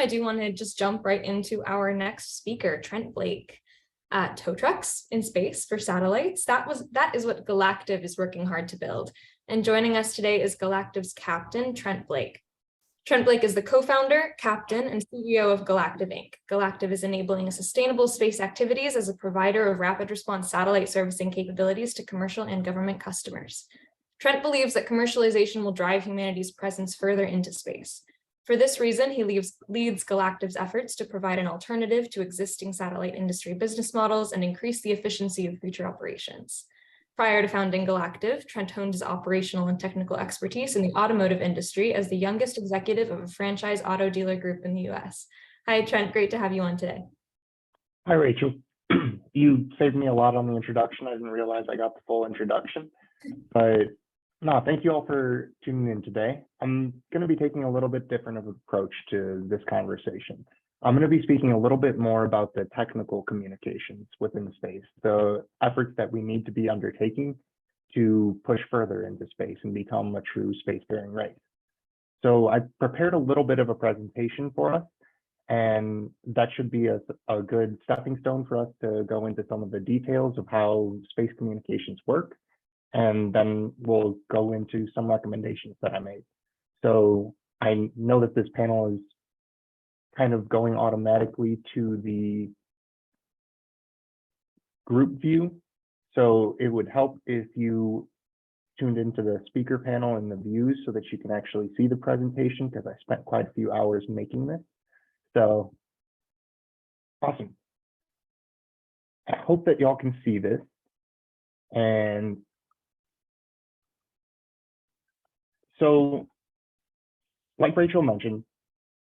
I do want to just jump right into our next speaker, Trent Blake, tow trucks in space for satellites. That is what Galactive is working hard to build. And joining us today is Galactive's captain, Trent Blake. Trent Blake is the co-founder, captain, and CEO of Galactive Inc. Galactive is enabling sustainable space activities as a provider of rapid response satellite servicing capabilities to commercial and government customers. Trent believes that commercialization will drive humanity's presence further into space. For this reason, he leads Galactive's efforts to provide an alternative to existing satellite industry business models and increase the efficiency of future operations. Prior to founding Galactive, Trent honed his operational and technical expertise in the automotive industry as the youngest executive of a franchise auto dealer group in the US. Hi, Trent, great to have you on today. Hi, Rachel. You saved me a lot on the introduction. I didn't realize I got the full introduction, but no, thank you all for tuning in today. I'm going to be taking a little bit different of an approach to this conversation. I'm going to be speaking a little bit more about the technical communications within space, the efforts that we need to be undertaking to push further into space and become a true spacefaring race. So I prepared a little bit of a presentation for us, and that should be a good stepping stone for us to go into some of the details of how space communications work. And then we'll go into some recommendations that I made. So I know that this panel is kind of going automatically to the group view. So it would help if you tuned into the speaker panel and the views so that you can actually see the presentation, because I spent quite a few hours making this. So awesome. I hope that y'all can see this. And so, like Rachel mentioned,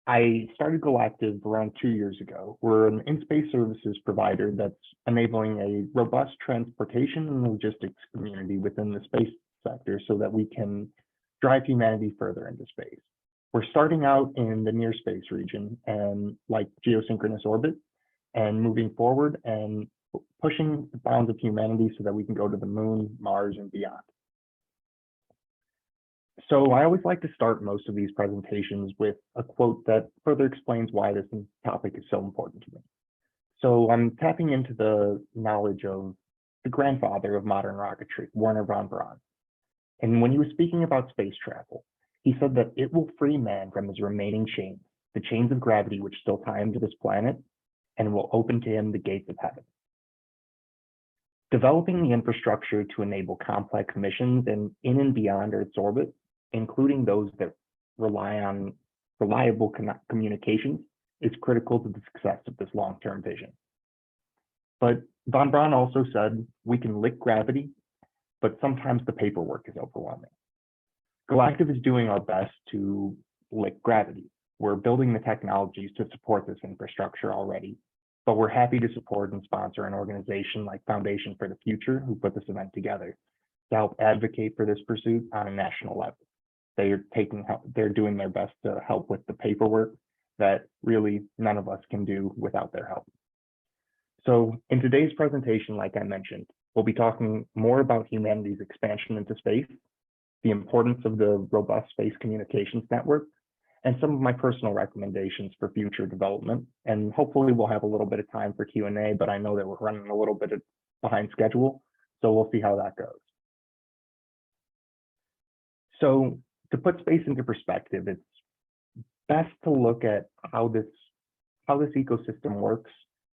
I started Galactive around 2 years ago. We're an in-space services provider that's enabling a robust transportation and logistics community within the space sector so that we can drive humanity further into space. We're starting out in the near space region and like geosynchronous orbit, and moving forward and pushing the bounds of humanity so that we can go to the moon, Mars, and beyond. So I always like to start most of these presentations with a quote that further explains why this topic is so important to me. So I'm tapping into the knowledge of the grandfather of modern rocketry, Wernher von Braun. And when he was speaking about space travel, he said that it will free man from his remaining chains, the chains of gravity which still tie him to this planet, and will open to him the gates of heaven. Developing the infrastructure to enable complex missions in and beyond Earth's orbit, including those that rely on reliable communications, is critical to the success of this long-term vision. But von Braun also said, we can lick gravity, but sometimes the paperwork is overwhelming. Galactive is doing our best to lick gravity. We're building the technologies to support this infrastructure already, but we're happy to support and sponsor an organization like Foundation for the Future, who put this event together, to help advocate for this pursuit on a national level. They're doing their best to help with the paperwork that really none of us can do without their help. So in today's presentation, like I mentioned, we'll be talking more about humanity's expansion into space, the importance of the robust space communications network, and some of my personal recommendations for future development. And hopefully we'll have a little bit of time for Q&A, but I know that we're running a little bit behind schedule, so we'll see how that goes. So to put space into perspective, it's best to look at how this ecosystem works,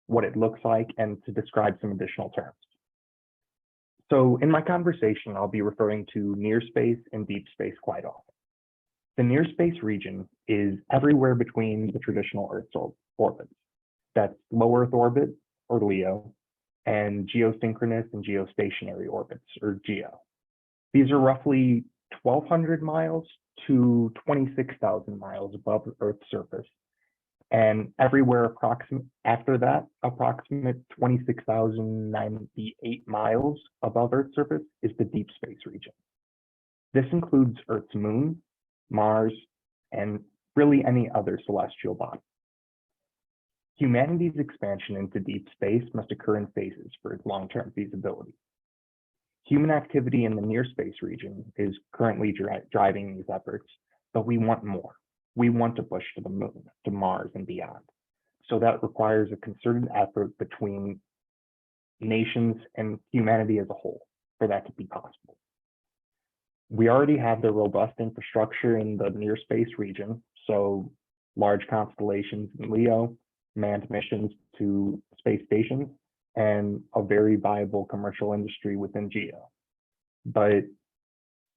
what it looks like, and to describe some additional terms. So in my conversation, I'll be referring to near space and deep space quite often. The near space region is everywhere between the traditional Earth's orbits. That's low Earth orbit, or LEO, and geosynchronous and geostationary orbits, or GEO. These are roughly 1,200 miles to 26,000 miles above Earth's surface. And everywhere after that, approximate 26,098 miles above Earth's surface is the deep space region. This includes Earth's moon, Mars, and really any other celestial body. Humanity's expansion into deep space must occur in phases for its long-term feasibility. Human activity in the near space region is currently driving these efforts, but we want more. we want to push to the moon, to Mars and beyond. So that requires a concerted effort between nations and humanity as a whole for that to be possible. We already have the robust infrastructure in the near space region, so large constellations in LEO, manned missions to space stations, and a very viable commercial industry within GEO. But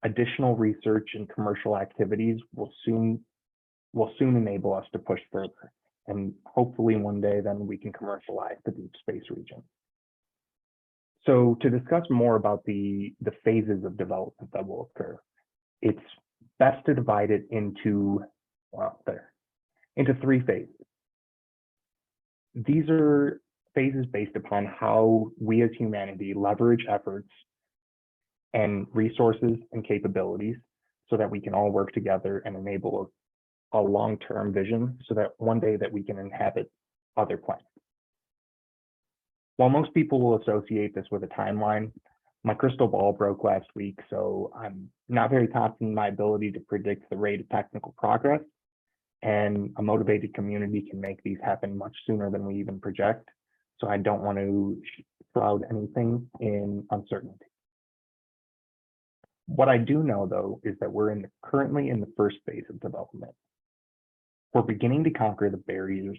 additional research and commercial activities will soon enable us to push further. And hopefully one day then we can commercialize the deep space region. So to discuss more about the phases of development that will occur, it's best to divide it into three phases. These are phases based upon how we as humanity leverage efforts and resources and capabilities so that we can all work together and enable a long-term vision so that one day that we can inhabit other planets. While most people will associate this with a timeline, my crystal ball broke last week, so I'm not very confident in my ability to predict the rate of technical progress, and a motivated community can make these happen much sooner than we even project. So I don't want to shroud anything in uncertainty. What I do know, though, is that we're currently in the first phase of development. We're beginning to conquer the barriers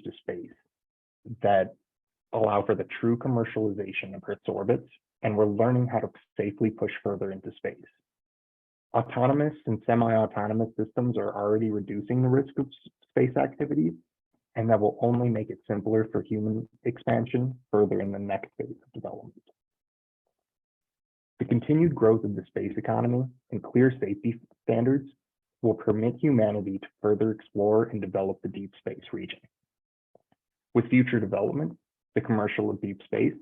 to space that allow for the true commercialization of Earth's orbits, and we're learning how to safely push further into space. Autonomous and semi-autonomous systems are already reducing the risk of space activities, and that will only make it simpler for human expansion further in the next phase of development. The continued growth of the space economy and clear safety standards will permit humanity to further explore and develop the deep space region. With future development, the commercial industries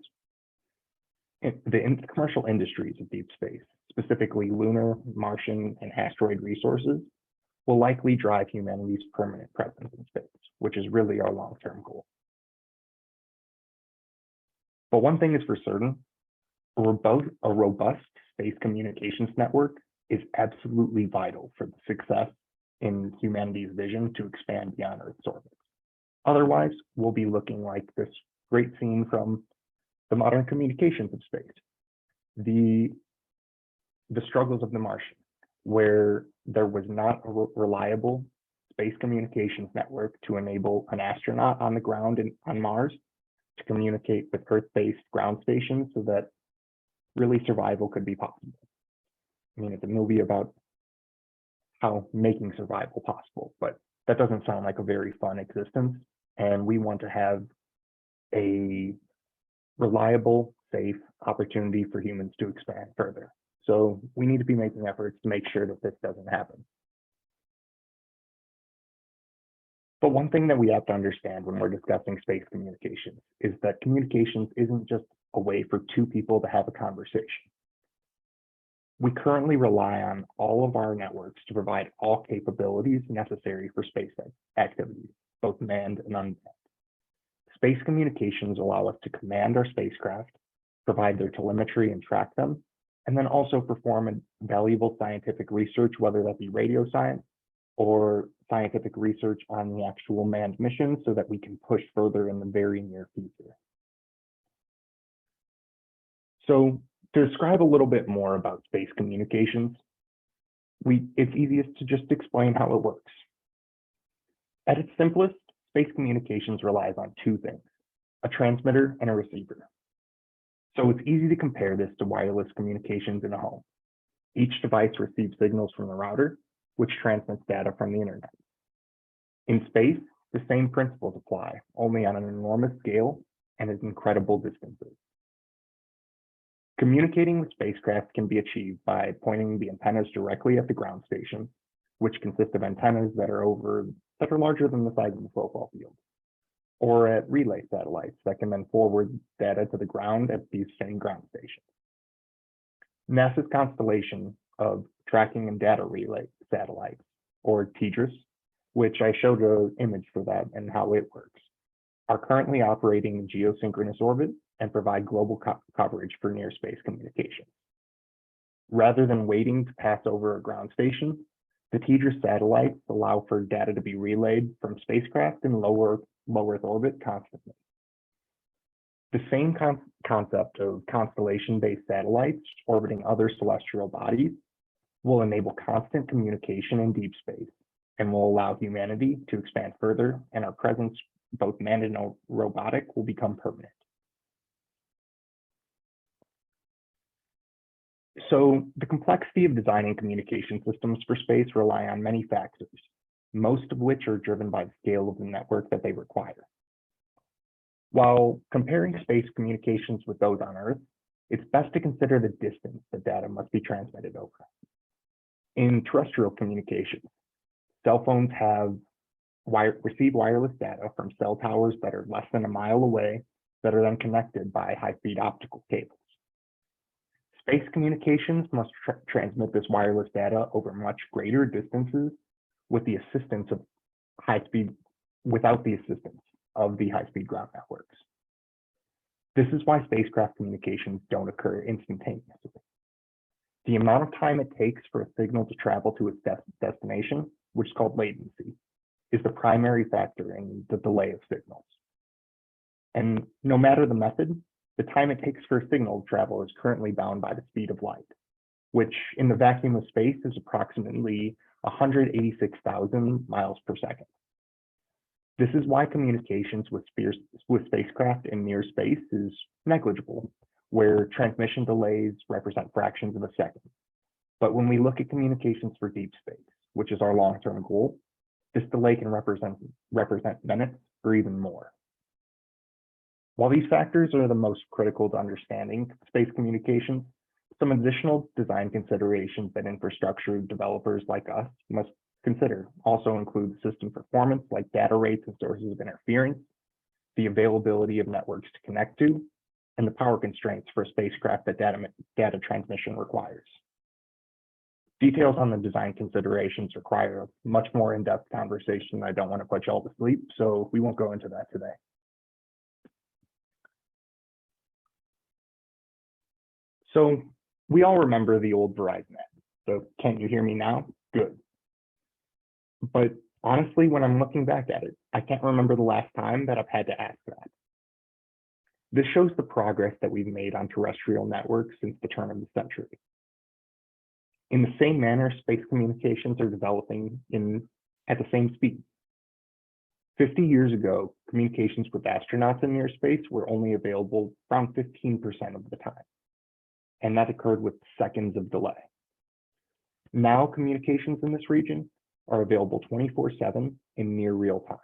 of deep space, specifically lunar, Martian, and asteroid resources, will likely drive humanity's permanent presence in space, which is really our long-term goal. But one thing is for certain, a robust space communications network is absolutely vital for the success in humanity's vision to expand beyond Earth's orbit. Otherwise, we'll be looking like this great scene from the modern communications of space, the struggles of the Martian, where there was not a reliable space communications network to enable an astronaut on the ground on Mars to communicate with Earth-based ground stations so that really survival could be possible. I mean, it's a movie about how making survival possible, but that doesn't sound like a very fun existence. And we want to have a reliable, safe opportunity for humans to expand further. So we need to be making efforts to make sure that this doesn't happen. But one thing that we have to understand when we're discussing space communications is that communications isn't just a way for two people to have a conversation. We currently rely on all of our networks to provide all capabilities necessary for space activities, both manned and unmanned. Space communications allow us to command our spacecraft, provide their telemetry and track them, and then also perform valuable scientific research, whether that be radio science or scientific research on the actual manned mission so that we can push further in the very near future. So to describe a little bit more about space communications, it's easiest to just explain how it works. At its simplest, space communications relies on two things, a transmitter and a receiver. So it's easy to compare this to wireless communications in a home. Each device receives signals from the router, which transmits data from the internet. In space, the same principles apply, only on an enormous scale and at incredible distances. Communicating with spacecraft can be achieved by pointing the antennas directly at the ground station, which consist of antennas that are larger than the size of the football field, or at relay satellites that can then forward data to the ground at these same ground stations. NASA's constellation of tracking and data relay satellites, or TDRS, which I showed an image for that and how it works, are currently operating in geosynchronous orbit and provide global coverage for near space communications. Rather than waiting to pass over a ground station, The TDRS satellites allow for data to be relayed from spacecraft in low Earth orbit constantly. The same concept of constellation-based satellites orbiting other celestial bodies will enable constant communication in deep space and will allow humanity to expand further, and our presence, both manned and robotic, will become permanent. So the complexity of designing communication systems for space rely on many factors, most of which are driven by the scale of the network that they require. While comparing space communications with those on Earth, it's best to consider the distance that data must be transmitted over. In terrestrial communications, cell phones receive wireless data from cell towers that are less than a mile away that are then connected by high-speed optical cables. Space communications must transmit this wireless data over much greater distances with the assistance of without the assistance of the high-speed ground networks. This is why spacecraft communications don't occur instantaneously. The amount of time it takes for a signal to travel to its destination, which is called latency, is the primary factor in the delay of signals. And no matter the method, the time it takes for a signal to travel is currently bound by the speed of light, which in the vacuum of space is approximately 186,000 miles per second. This is why communications with spacecraft in near space is negligible, where transmission delays represent fractions of a second. But when we look at communications for deep space, which is our long-term goal, this delay can represent minutes or even more. While these factors are the most critical to understanding space communications, some additional design considerations that infrastructure developers like us must consider also include system performance, like data rates and sources of interference, the availability of networks to connect to, and the power constraints for a spacecraft that data transmission requires. Details on the design considerations require a much more in-depth conversation. I don't want to put you all to sleep, so we won't go into that today. So we all remember the old Verizon ad. So can you hear me now? Good. But honestly, when I'm looking back at it, I can't remember the last time that I've had to ask that. This shows the progress that we've made on terrestrial networks since the turn of the century. In the same manner, space communications are developing at the same speed. 50 years ago, communications with astronauts in near space were only available around 15% of the time, and that occurred with seconds of delay. Now, communications in this region are available 24/7 in near real time.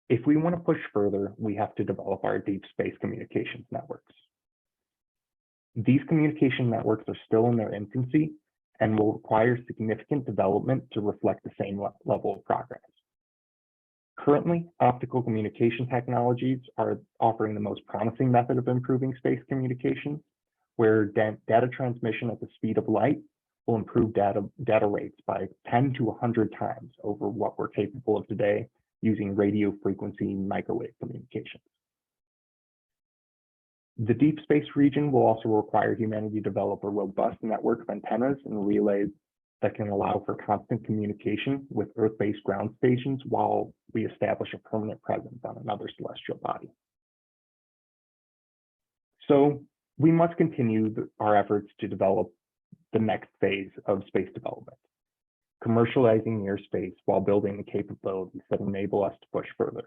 If we want to push further, we have to develop our deep space communications networks. These communication networks are still in their infancy and will require significant development to reflect the same level of progress. Currently, optical communication technologies are offering the most promising method of improving space communications, where data transmission at the speed of light will improve data rates by 10 to 100 times over what we're capable of today using radio frequency microwave communications. The deep space region will also require humanity to develop a robust network of antennas and relays that can allow for constant communication with Earth-based ground stations while we establish a permanent presence on another celestial body. So we must continue our efforts to develop the next phase of space development, commercializing near space while building the capabilities that enable us to push further.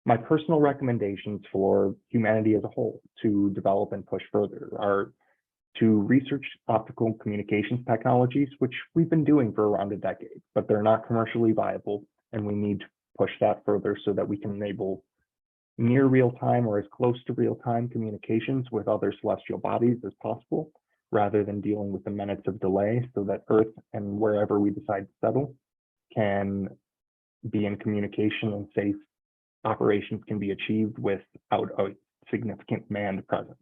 My personal recommendations for humanity as a whole to develop and push further are to research optical communications technologies, which we've been doing for around a decade, but they're not commercially viable, and we need to push that further so that we can enable near real-time or as close to real-time communications with other celestial bodies as possible, rather than dealing with the minutes of delay, so that Earth and wherever we decide to settle can be in communication and safe operations can be achieved without a significant manned presence.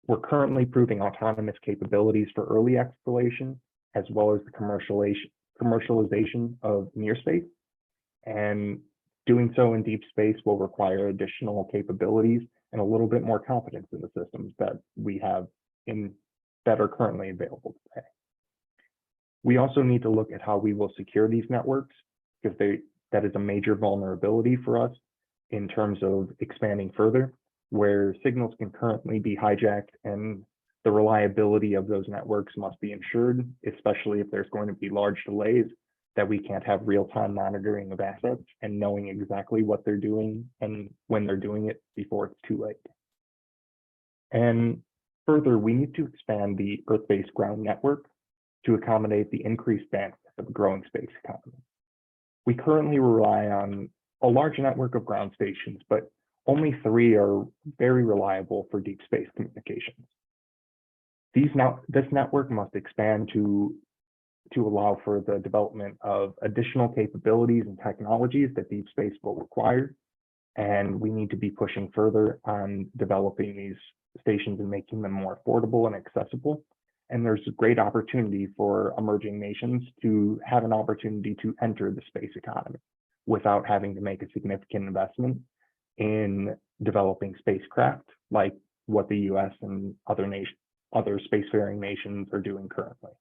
We're currently proving autonomous capabilities for early exploration, as well as the commercialization of near space. And doing so in deep space will require additional capabilities and a little bit more confidence in the systems that we have that are currently available today. We also need to look at how we will secure these networks, because that is a major vulnerability for us in terms of expanding further, where signals can currently be hijacked, and the reliability of those networks must be ensured, especially if there's going to be large delays, that we can't have real-time monitoring of assets and knowing exactly what they're doing and when they're doing it before it's too late. And further, we need to expand the Earth-based ground network to accommodate the increased bandwidth of a growing space economy. We currently rely on a large network of ground stations, but only 3 are very reliable for deep space communications. This network must expand to allow for the development of additional capabilities and technologies that deep space will require. And we need to be pushing further on developing these stations and making them more affordable and accessible. And there's a great opportunity for emerging nations to have an opportunity to enter the space economy without having to make a significant investment in developing spacecraft, like what the US and other spacefaring nations are doing currently.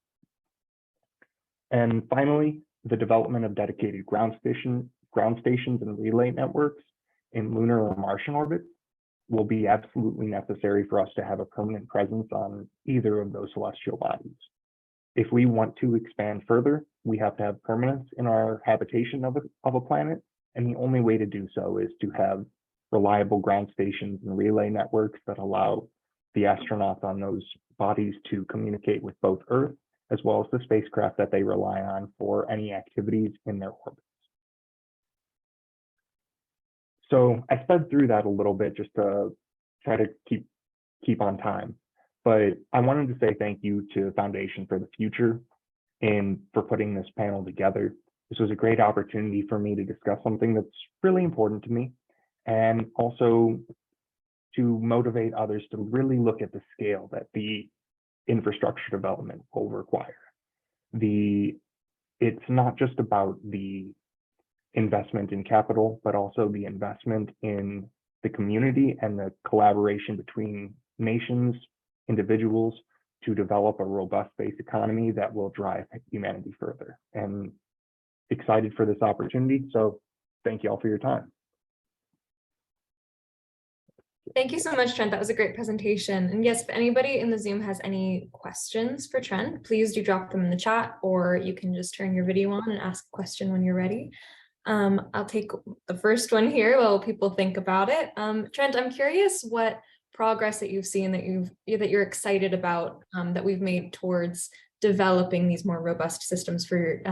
And finally, the development of dedicated ground stations and relay networks in lunar or Martian orbits will be absolutely necessary for us to have a permanent presence on either of those celestial bodies. If we want to expand further, we have to have permanence in our habitation of a planet, and the only way to do so is to have reliable ground stations and relay networks that allow the astronauts on those bodies to communicate with both Earth as well as the spacecraft that they rely on for any activities in their orbits. So I sped through that a little bit just to try to keep on time, but I wanted to say thank you to Foundation for the Future and for putting this panel together. This was a great opportunity for me to discuss something that's really important to me, and also to motivate others to really look at the scale that the infrastructure development will require. It's not just about the investment in capital, but also the investment in the community and the collaboration between nations, individuals, to develop a robust space economy that will drive humanity further. And excited for this opportunity. So thank you all for your time. Thank you so much, Trent. That was a great presentation. And yes, if anybody in the Zoom has any questions for Trent, please do drop them in the chat, or you can just turn your video on and ask a question when you're ready. I'll take the first one here while people think about it. Trent, I'm curious what progress that you've seen that you're excited about that we've made towards developing these more robust systems for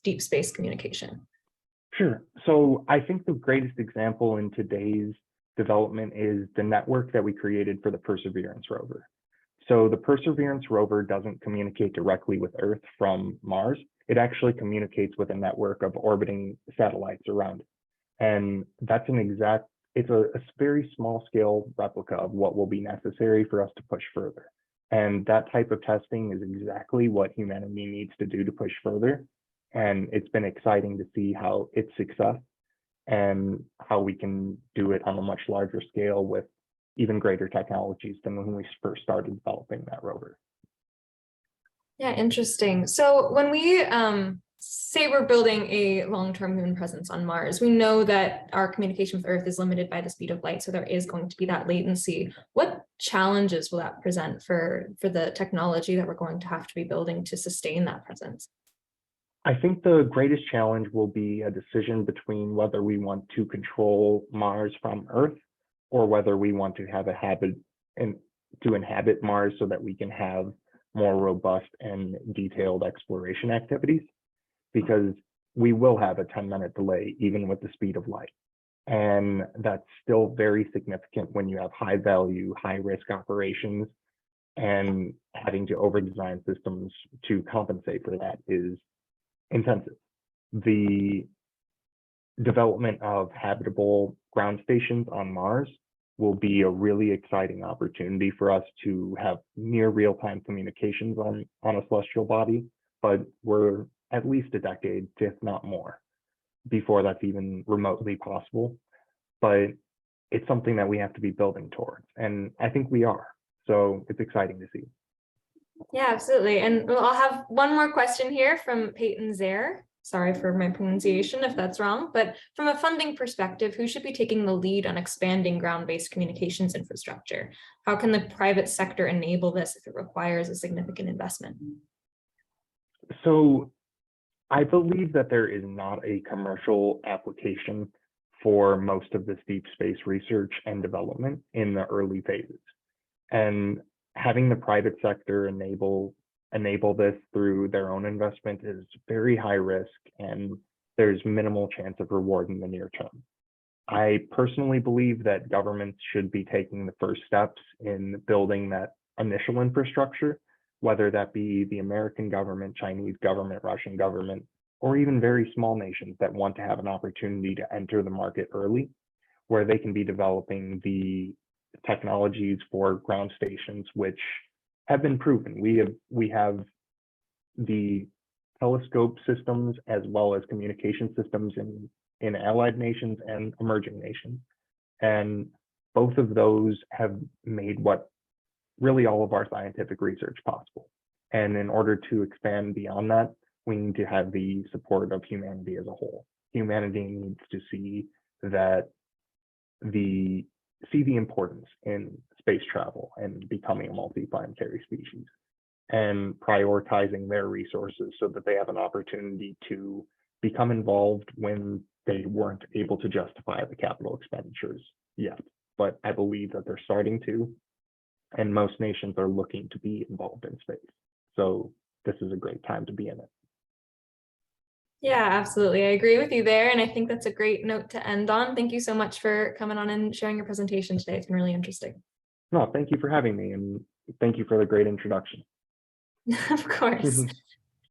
deep space communication. Sure. So I think the greatest example in today's development is the network that we created for the Perseverance rover. So the Perseverance rover doesn't communicate directly with Earth from Mars. It actually communicates with a network of orbiting satellites around it. And that's it's a very small scale replica of what will be necessary for us to push further. And that type of testing is exactly what humanity needs to do to push further. And it's been exciting to see how its success and how we can do it on a much larger scale with even greater technologies than when we first started developing that rover. Yeah, interesting. So when we say we're building a long-term human presence on Mars, we know that our communication with Earth is limited by the speed of light, so there is going to be that latency. What challenges will that present for the technology that we're going to have to be building to sustain that presence? I think the greatest challenge will be a decision between whether we want to control Mars from Earth or whether we want to have a habit and to inhabit Mars so that we can have more robust and detailed exploration activities, because we will have a 10-minute delay even with the speed of light. And that's still very significant when you have high value, high risk operations, and having to over-design systems to compensate for that is intensive. The development of habitable ground stations on Mars will be a really exciting opportunity for us to have near real-time communications on a celestial body, but we're at least a decade, if not more, before that's even remotely possible. But it's something that we have to be building towards, and I think we are. So it's exciting to see. Yeah, absolutely. And I'll have one more question here from Peyton Zare. Sorry for my pronunciation if that's wrong, but from a funding perspective, who should be taking the lead on expanding ground-based communications infrastructure? How can the private sector enable this if it requires a significant investment? So I believe that there is not a commercial application for most of this deep space research and development in the early phases. And having the private sector enable this through their own investment is very high risk, and there's minimal chance of reward in the near term. I personally believe that governments should be taking the first steps in building that initial infrastructure, whether that be the American government, Chinese government, Russian government, or even very small nations that want to have an opportunity to enter the market early, where they can be developing the technologies for ground stations, which have been proven. We have the telescope systems as well as communication systems in allied nations and emerging nations. And both of those have made what really all of our scientific research possible. And in order to expand beyond that, we need to have the support of humanity as a whole. Humanity needs to see that the importance in space travel and becoming a multi-planetary species, and prioritizing their resources so that they have an opportunity to become involved when they weren't able to justify the capital expenditures yet. But I believe that they're starting to, and most nations are looking to be involved in space. So this is a great time to be in it. Yeah, absolutely. I agree with you there. And I think that's a great note to end on. Thank you so much for coming on and sharing your presentation today. It's been really interesting. No, thank you for having me, and thank you for the great introduction. Of course.